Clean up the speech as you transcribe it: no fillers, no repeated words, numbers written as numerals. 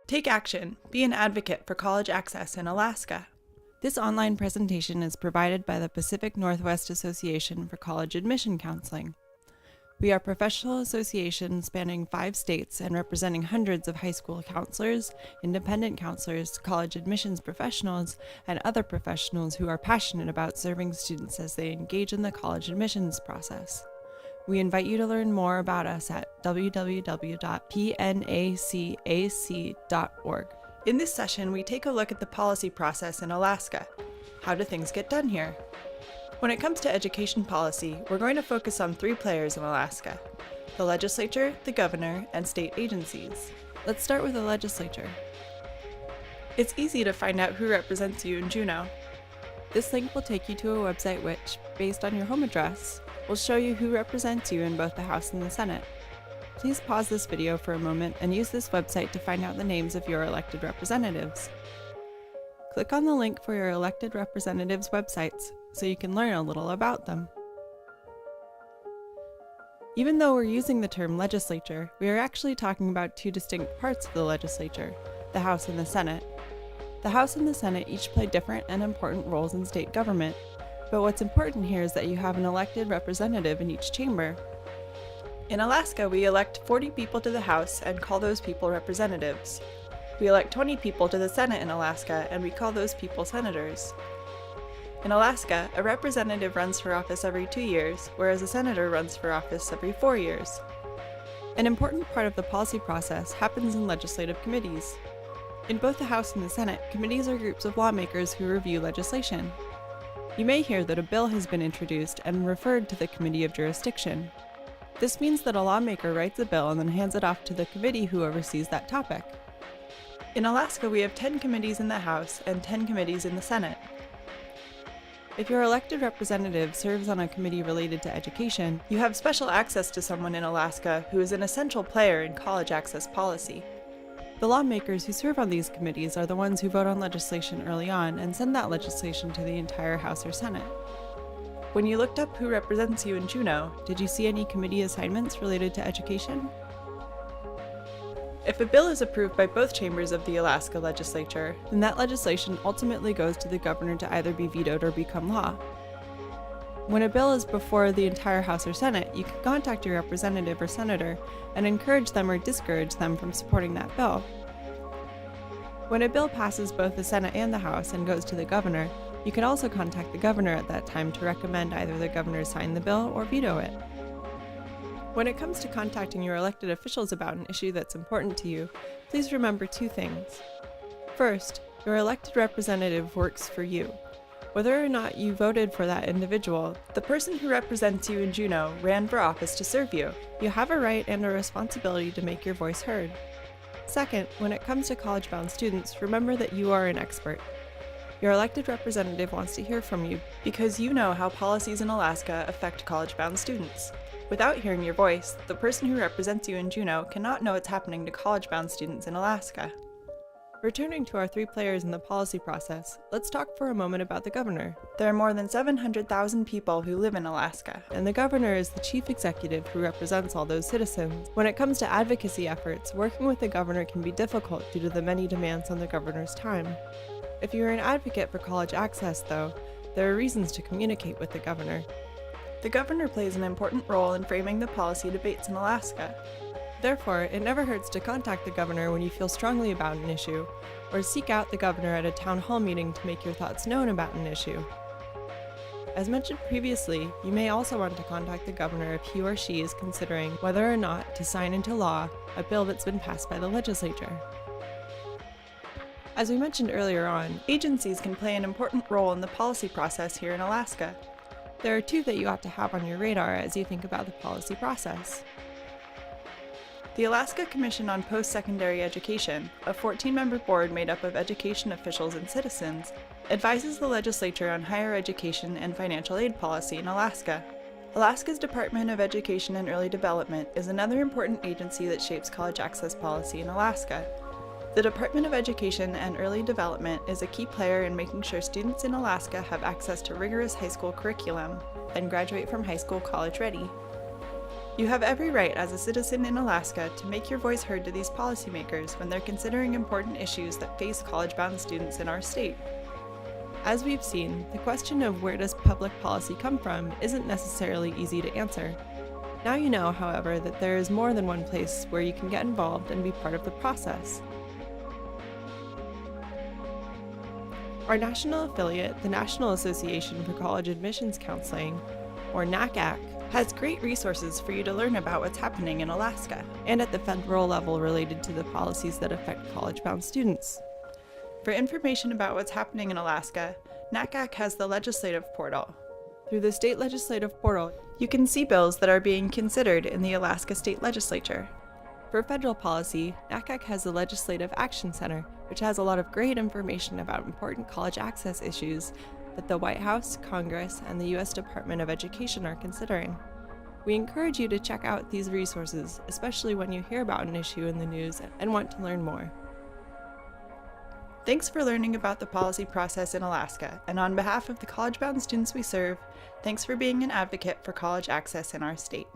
Take action. Be an advocate for college access in Alaska. This online presentation is provided by the Pacific Northwest Association for College Admission Counseling. We are a professional association spanning 5 states and representing hundreds of high school counselors, independent counselors, college admissions professionals, and other professionals who are passionate about serving students as they engage in the college admissions process. We invite you to learn more about us at www.pnacac.org. In this session, we take a look at the policy process in Alaska. How do things get done here? When it comes to education policy, we're going to focus on 3 players in Alaska: the legislature, the governor, and state agencies. Let's start with the legislature. It's easy to find out who represents you in Juneau. This link will take you to a website which, based on your home address, will show you who represents you in both the House and the Senate. Please pause this video for a moment and use this website to find out the names of your elected representatives. Click on the link for your elected representatives' websites so you can learn a little about them. Even though we're using the term legislature, we are actually talking about 2 distinct parts of the legislature, the House and the Senate. The House and the Senate each play different and important roles in state government, but what's important here is that you have an elected representative in each chamber. In Alaska, we elect 40 people to the House and call those people representatives. We elect 20 people to the Senate in Alaska and we call those people senators. In Alaska, a representative runs for office every 2 years, whereas a senator runs for office every 4 years. An important part of the policy process happens in legislative committees. In both the House and the Senate, committees are groups of lawmakers who review legislation. You may hear that a bill has been introduced and referred to the committee of jurisdiction. This means that a lawmaker writes a bill and then hands it off to the committee who oversees that topic. In Alaska, we have 10 committees in the House and 10 committees in the Senate. If your elected representative serves on a committee related to education, you have special access to someone in Alaska who is an essential player in college access policy. The lawmakers who serve on these committees are the ones who vote on legislation early on and send that legislation to the entire House or Senate. When you looked up who represents you in Juneau, did you see any committee assignments related to education? If a bill is approved by both chambers of the Alaska legislature, then that legislation ultimately goes to the governor to either be vetoed or become law. When a bill is before the entire House or Senate, you can contact your representative or senator and encourage them or discourage them from supporting that bill. When a bill passes both the Senate and the House and goes to the governor, you can also contact the governor at that time to recommend either the governor sign the bill or veto it. When it comes to contacting your elected officials about an issue that's important to you, please remember 2 things. First, your elected representative works for you. Whether or not you voted for that individual, the person who represents you in Juneau ran for office to serve you. You have a right and a responsibility to make your voice heard. Second, when it comes to college-bound students, remember that you are an expert. Your elected representative wants to hear from you because you know how policies in Alaska affect college-bound students. Without hearing your voice, the person who represents you in Juneau cannot know what's happening to college-bound students in Alaska. Returning to our 3 players in the policy process, let's talk for a moment about the governor. There are more than 700,000 people who live in Alaska, and the governor is the chief executive who represents all those citizens. When it comes to advocacy efforts, working with the governor can be difficult due to the many demands on the governor's time. If you're an advocate for college access, though, there are reasons to communicate with the governor. The governor plays an important role in framing the policy debates in Alaska. Therefore, it never hurts to contact the governor when you feel strongly about an issue, or seek out the governor at a town hall meeting to make your thoughts known about an issue. As mentioned previously, you may also want to contact the governor if he or she is considering whether or not to sign into law a bill that's been passed by the legislature. As we mentioned earlier on, agencies can play an important role in the policy process here in Alaska. There are 2 that you ought to have on your radar as you think about the policy process. The Alaska Commission on Post-Secondary Education, a 14-member board made up of education officials and citizens, advises the legislature on higher education and financial aid policy in Alaska. Alaska's Department of Education and Early Development is another important agency that shapes college access policy in Alaska. The Department of Education and Early Development is a key player in making sure students in Alaska have access to rigorous high school curriculum and graduate from high school college ready. You have every right as a citizen in Alaska to make your voice heard to these policymakers when they're considering important issues that face college-bound students in our state. As we've seen, the question of where does public policy come from isn't necessarily easy to answer. Now you know, however, that there is more than one place where you can get involved and be part of the process. Our national affiliate, the National Association for College Admissions Counseling, or NACAC, has great resources for you to learn about what's happening in Alaska and at the federal level related to the policies that affect college-bound students. For information about what's happening in Alaska, NACAC has the legislative portal. Through the state legislative portal, you can see bills that are being considered in the Alaska State Legislature. For federal policy, NACAC has the Legislative Action Center, which has a lot of great information about important college access issues that the White House, Congress, and the U.S. Department of Education are considering. We encourage you to check out these resources, especially when you hear about an issue in the news and want to learn more. Thanks for learning about the policy process in Alaska, and on behalf of the college-bound students we serve, thanks for being an advocate for college access in our state.